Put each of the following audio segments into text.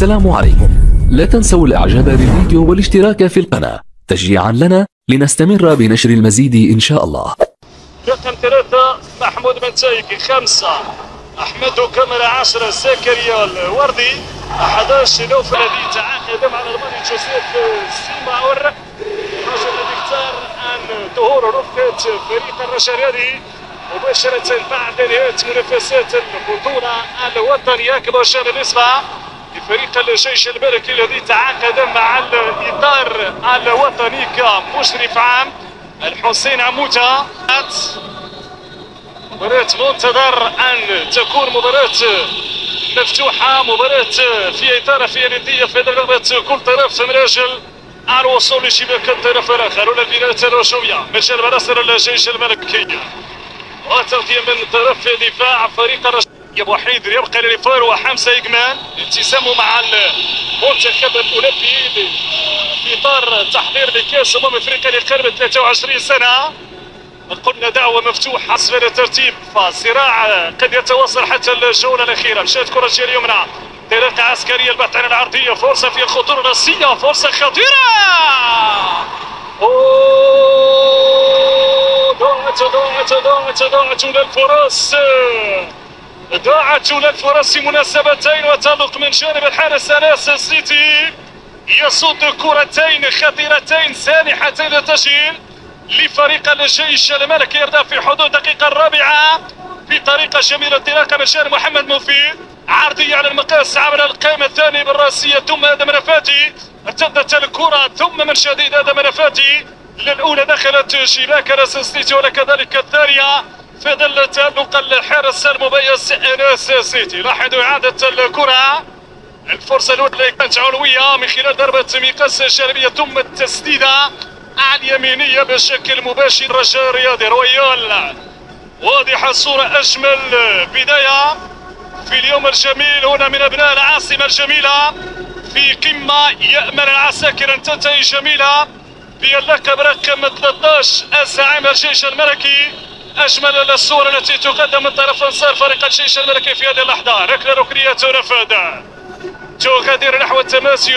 السلام عليكم. لا تنسوا الاعجاب بالفيديو والاشتراك في القناة تشجيعا لنا لنستمر بنشر المزيد ان شاء الله. رقم 3 محمود بن تايكي، 5 احمد كاميرا، 10 زكريا الوردي، 11 نوفل الذي تعاقد مع الماني جوزيف سيماور، الرجل الذي اختار ان ظهور رفقه فريق الرجاء الرياضي مباشرة بعد نهاية منافسات البطولة الوطنية. كما شاء بالنسبة لفريق الجيش الملكي الذي تعاقد مع الإطار الوطني كمشرف عام الحسين عموتة. مباراة منتظر أن تكون مباراة مفتوحة، مباراة في إطار في ندية في رغبة كل طرف من أجل الوصول لشباك الطرف الآخر ولا البناءات الهجومية. مجال مناصر الجيش الملكي وتغطية من طرف دفاع فريق الرجاء. وحيد يبقى للفار وحمزة إجمال التزامه مع المنتخب الأولمبي في إطار تحضير لكأس أفريقيا لقرب 23 سنة. قلنا دعوة مفتوحة أسفل الترتيب، فصراع قد يتواصل حتى الجولة الأخيرة. مشات كرة جهة اليمنى، انطلاقة عسكرية البحث عن العرضية، فرصة في الخطورة الرأسية، فرصة خطيرة. ضاعت للفرص، ضاعت للفرص مناسبتين وتألق من جانب الحارس أناس السيتي يصد كرتين خطيرتين سانحتين للتسجيل لفريق الجيش الملكي. يبدأ في حدود الدقيقة الرابعة بطريقة جميلة، انطلاقة من جانب محمد مفيد، عرضية على المقاس عبر القائمة الثانية بالرأسية، ثم آدم نفاتي، ارتدت الكرة ثم من جديد آدم نفاتي للأولى دخلت شباك أناس السيتي وكذلك الثانية في ظل تألق الحارس المميز أناس السيتي. لاحظوا إعادة الكرة، الفرصة الأولى كانت علوية من خلال ضربة مقاس جانبية ثم التسديدة اليمينية بشكل مباشر. الرجاء الرياضي رويال، واضحة الصورة، أجمل بداية في اليوم الجميل هنا من أبناء العاصمة الجميلة في قمة يأمل العساكر أن تنتهي جميلة باللقب رقم 13 الزعيم الجيش الملكي. أجمل الصور التي تقدم من طرف أنصار فريق الجيش الملكي في هذه اللحظة. ركلة ركنية تنفذ تغادر نحو التماس.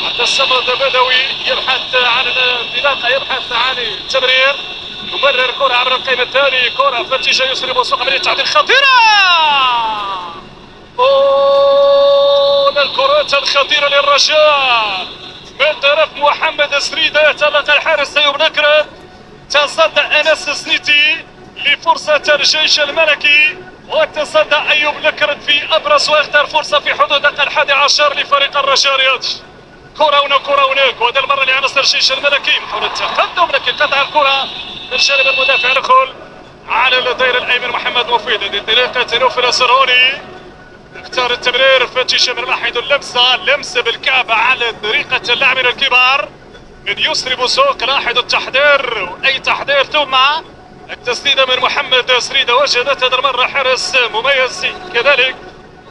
عبد الصمد البدوي يبحث عن الانطلاقة، يبحث عن التمرير، يمرر كرة عبر القائم الثاني، كرة فتشة يسري وسوق عملية تعديل خطيرة. الكرات الخطيرة للرجاء من طرف محمد سريدة، يتألق الحارس أيوب نكرت، تصدى أناس السنيتي لفرصة الجيش الملكي وتصدى أيوب نكرت في أبرز ويختار فرصة في حدود دقيقة 11 لفريق الرجاء الرياضي. كرة هنا كرة هناك، وهذا المرة لعناصر الجيش الملكي محاولة تقدم لكن قطع الكرة من جانب المدافع. يدخل على الدائرة الأيمن محمد مفيد، انطلاقة نوفل السرهوني، اختار التمرير فتش من واحد، لمسة بالكعب على طريقة اللاعبين الكبار من يسري بوسوق. لاحظوا التحضير واي تحضير ثم التسديده من محمد سريده، وجدت هذه المره حارس مميز كذلك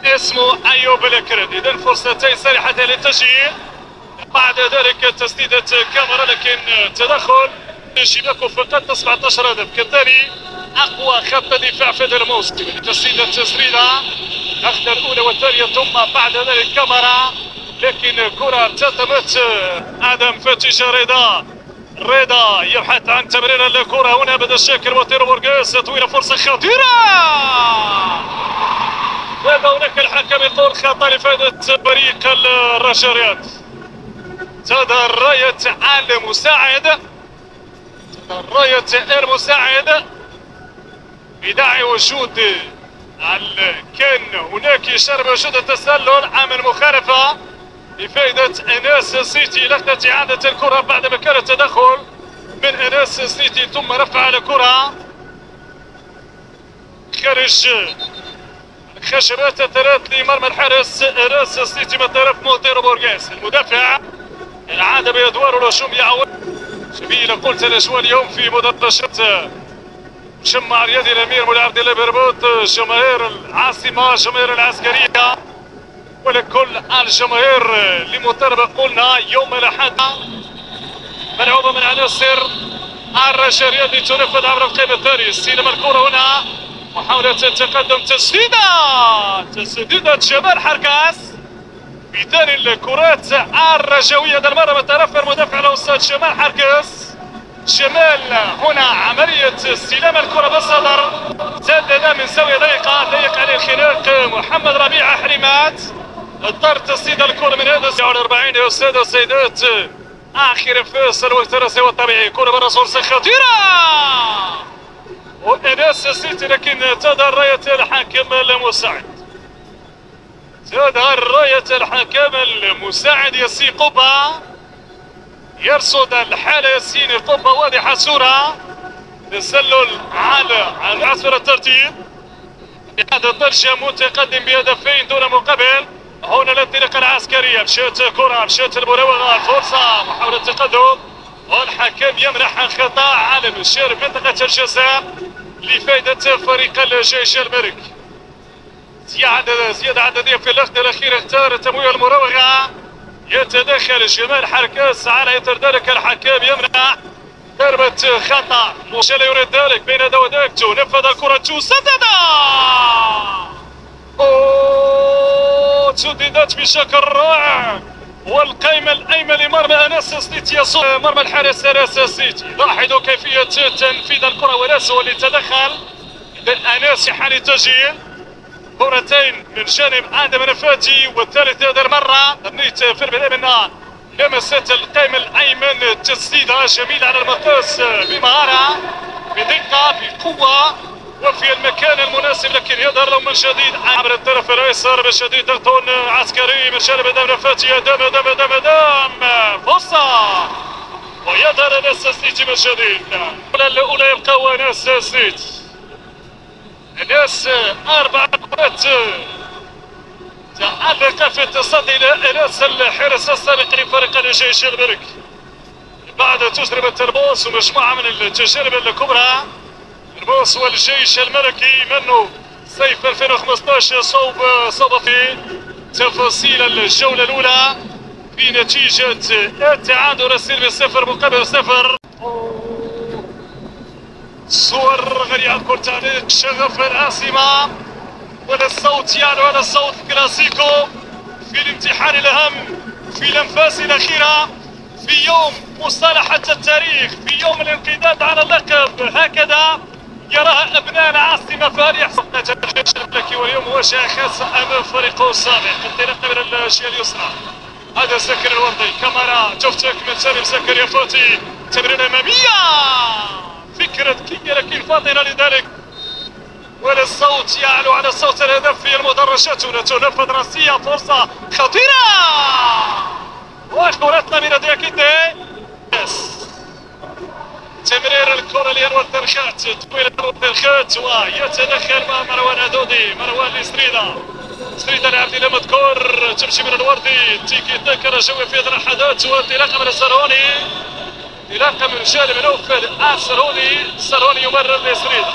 اسمه ايوب الكرد. اذا فرصتين سانحتين للتسجيل، بعد ذلك تسديده كاميرا لكن تدخل شباكه فقط 17 هدف. كالتالي اقوى خط دفاع في هذا الموسم. تسديده سريده اخذ الاولى والثانيه ثم بعد ذلك كاميرا، لكن كرة ارتطمت آدم فتش. رضا يبحث عن تمرير الكرة هنا بدا الشاكر وطيرو بورغيس، طويلة فرصة خطيرة. هناك الحكم يقول خطأ لفائدة فريق الرجاء الرياضي. تظهر راية المساعد، راية المساعد بداعي وجود كان هناك إشارة بوجود التسلل عمل مخالفة بفائدة أناس السيتي. لقطة إعادة الكرة بعدما كان التدخل من أناس السيتي ثم رفع الكرة خارج الخشبات الثلاث لمرمى الحارس أناس السيتي من طرف موتيرو بورغيس. المدافع العادة بأدواره الهجومية يعود شبيه قلت الأجواء اليوم في مدرجة مجمع رياضي الأمير مولاي عبد الله بربوط، جماهير العاصمة، جماهير العسكرية ولكل الجماهير لمطالبة قلنا يوم الأحد ملعوبة من عناصر الرجاء الرياضي تنفذ عبر القائم الثاني. استلم الكرة هنا، محاولة التقدم، تسديدة جمال حركاس في ثاني الكرات الرجويه هذا المره متنفر مدافع الاستاذ جمال حركس. جمال هنا عمليه استلام الكره بالصدر، سدد من زاويه ضيقه ضيق عليه الخناق محمد ربيع حريمات. اضطر تسديد الكره من هذا 40 يا استاذ والسيدات. اخر فاصل وقت الرسي والطبيعي، كره برا فرصه خطيره واناس السيتي، لكن تظهر رايه الحكم المساعد. تظهر رايه الحكم المساعد ياسين قبه، يرصد الحاله ياسين قبه واضحه الصوره. تسلل على عصر الترتيب بهذا الدرجه، متقدم بهدفين دون مقابل. هنا الانطلاقه العسكريه، مشات كره، مشات المراوغه، فرصه محاوله التقدم والحكم يمنح خطا على مشارف منطقه الجزاء لفائده فريق الجيش الملك. زياده عدديه في اللقطه الاخيره، اختار تمويل المراوغه. يتدخل جمال حركاس على اثر ذلك الحكم يمنع ضربه خطا. موسى لا يريد ذلك، بين هذا وذاك تنفذ الكره تسدد سددت بشكل رائع، والقائمة الأيمن لمرمى أناس سيتي يصوب مرمى الحارس أناس سيتي. لاحظوا كيفية تنفيذ الكرة وناس هو اللي تدخل. أناس حال التسجيل كرتين من جانب آدم نفاتي، والثالث هذه المرة بنيت في الأيمن لمست القائمة الأيمن، تسديدة جميلة على المقاس بمهارة بدقة بقوة وفي المكان المناسب، لكن يظهر له من جديد عبر الطرف الايسر بشديد ضغط عسكري من جانب ادم نفاتي. ادم فرصه ويظهر اناس سيتي من جديد. الاولى يبقى اناس سيتي، اناس 4 كرات تعلق في التصدي لاناس الحارس السابق لفريق الجيش الملكي بعد تجربه البوس ومجموعه من التجارب الكبرى. البوس والجيش الملكي منه صيف 2015 صوب في تفاصيل الجولة الأولى في نتيجة التعادل السلبي 0 مقابل 0. صور غريبة كرة تعليق شغف العاصمة، ولا الصوت يعلو على الصوت كلاسيكو في الامتحان الأهم، في الأنفاس الأخيرة، في يوم مصالحة التاريخ، في يوم الانقضاض على اللقب. هكذا يراها أبناء العاصمة فريق الجيش الملكي، واليوم مواجهة خاصة أمام فريقه السابق. انطلاقة من الجهة اليسرى، هذا زكريا الوردي، كاميرا تفتك من جانب زكريا فوتي، تمريرة أمامية، فكرة ذكية لكن فاطنة لذلك، والصوت يعلو على صوت الهدف في المدرجات. هنا تنفذ راسية، فرصة خطيرة وكرتنا من دياكيتي. تمرير الكرة لأنور ترخات، طويل أنور ترخات ويتدخل مع مروان هدودي، مروان لسريدا، سريدا لعبد الله مذكور، تمشي من الوردي، تيكي تاكا رجوي في هذه اللحظات، وانطلاقة من السروني، انطلاقة من جانب نوفل السروني يمرر لسريدا،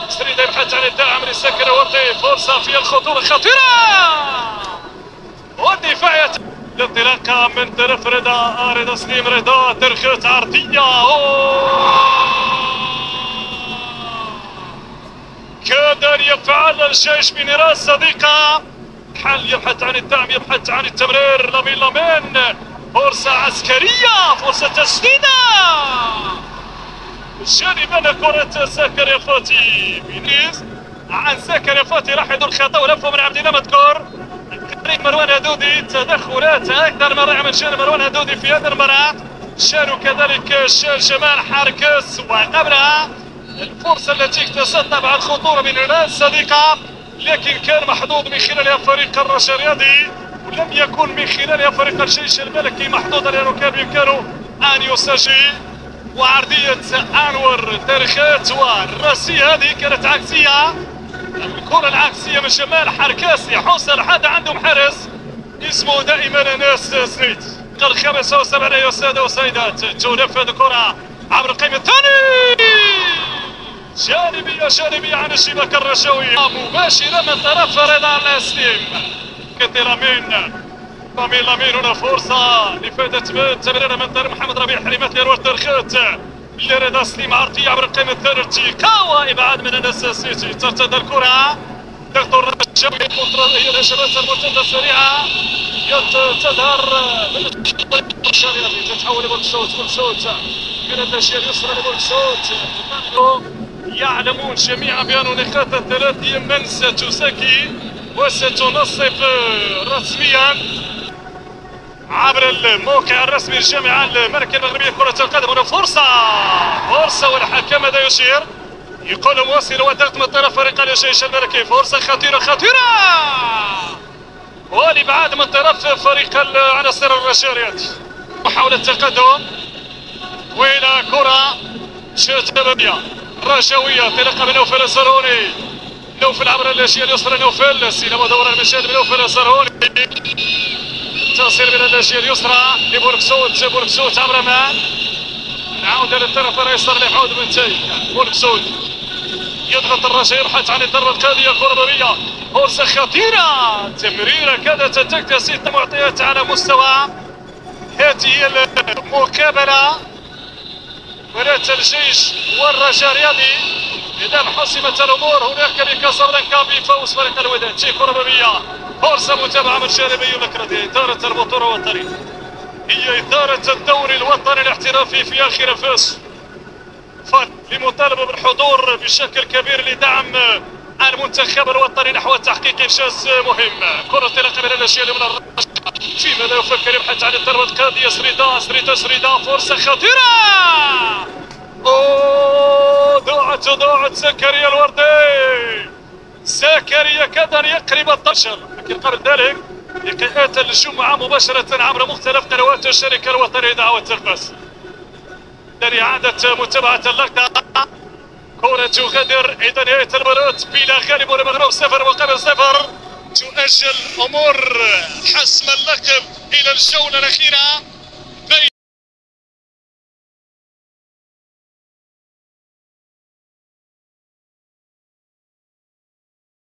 سريدا يبحث عن الدعم لسكر الوردي، فرصة في الخطورة خطيرة والدفاع. الانطلاقة من طرف رضا سليم، رضا ترخات عرضية، كاد أن يفعل الجيش بنيران صديقة. حل يبحث عن الدعم، يبحث عن التمرير، لامين فرصة عسكرية، فرصة تسديدة جانبا كرة زكريا فاتي. بينيز عن زكريا فاتي، راح يدور خطأ ولفه من عبد الله مذكور. مروان هدودي، تدخلات اكثر من رائعه من جانب مروان هدودي في هذا المباراه، شاروا كذلك جمال حركس، وقبلها الفرصه التي اكتسبتها بعد خطوره من ناس صديقه، لكن كان محظوظ من خلالها فريق الرجاء الرياضي، ولم يكن من خلالها فريق الجيش الملكي محظوظا لانه كان بامكانه ان يسجل. وعرضيه انور ترخات، والراسيه هذه كانت عكسيه، الكرة العكسية من جمال حركاس يحوس الحد عندهم حارس اسمه دائما ناس سنيت. الخامس والسبعين يا السادة والسيدات، تنفذ الكرة عبر القائم الثاني، جانبية عن الشباك الرشاوي، مباشرة من طرف رضا سليم. كثيرا لامين هنا فرصة لفائدة تمريرة من طرف محمد ربيع حريمات لأنور ترخات لرضا سليم، عرضية عبر القائم الثالث، كاوا إبعاد من الناس سيتي. ترتد الكرة ضغط الرجاوي هي الهجمات المرتده السريعه تظهر من الشريطي تتحول لبولكسوت من الناحيه اليسرى لبولكسوت. يعلمون جميعا بان نقاط الثلاثيه من ستساكي وستنصف رسميا عبر الموقع الرسمي للجامعه الملكيه المغربيه لكره القدم. هنا فرصه والحكم هذا يشير يقول مواصل وضغط من طرف فريق الجيش الملكي. فرصه خطيره والابعاد من طرف فريق عناصر الرشاريات. محاوله تقدم والى كره شبابيه رجاويه انطلاقه من نوفل الزرهوني. نوفل عبر الناحيه اليسرى. نوفل استلام دور المشهد من نوفل الزرهوني. تصل من الناحيه اليسرى لبولكسوت عبر مان. نعود للطرف الايسر لحود بن تاي. بولكسوت يضغط الرجاء يبحث عن الضربه القاضيه. كره بابيه فرصه خطيره تمريره كادت تكتسي معطيات على مستوى هذه المقابله ولاية الجيش والرجاء الرياضي. اذا حسمت الامور هناك لكازابلانكا بفوز فريق الوداد. كره بابيه فرصه متابعه من جانبي المكردي. اثاره البطوله الوطنيه هي اثاره الدوري الوطني الاحترافي في اخر انفاس لمطالبه بالحضور بشكل كبير لدعم المنتخب الوطني نحو تحقيق انجاز مهم. كره انطلاقه من الاشياء من الرجاء فيما لا يفكر يبحث عن الضربه القاضيه. سريدا فرصه خطيره. ضاعت زكريا الوردي. زكريا كاد ان يقرب الطشر لكن قبل ذلك لقاءات الجمعه مباشره عبر مختلف قنوات الشركه الوطنيه دعوه البث. لإعادة متابعة اللقطة. كرة تغادر إذا نهاية المباراة بلا غالب ولا مغلوب 0 مقابل 0. تؤجل أمور حسم اللقب إلى الجولة الأخيرة.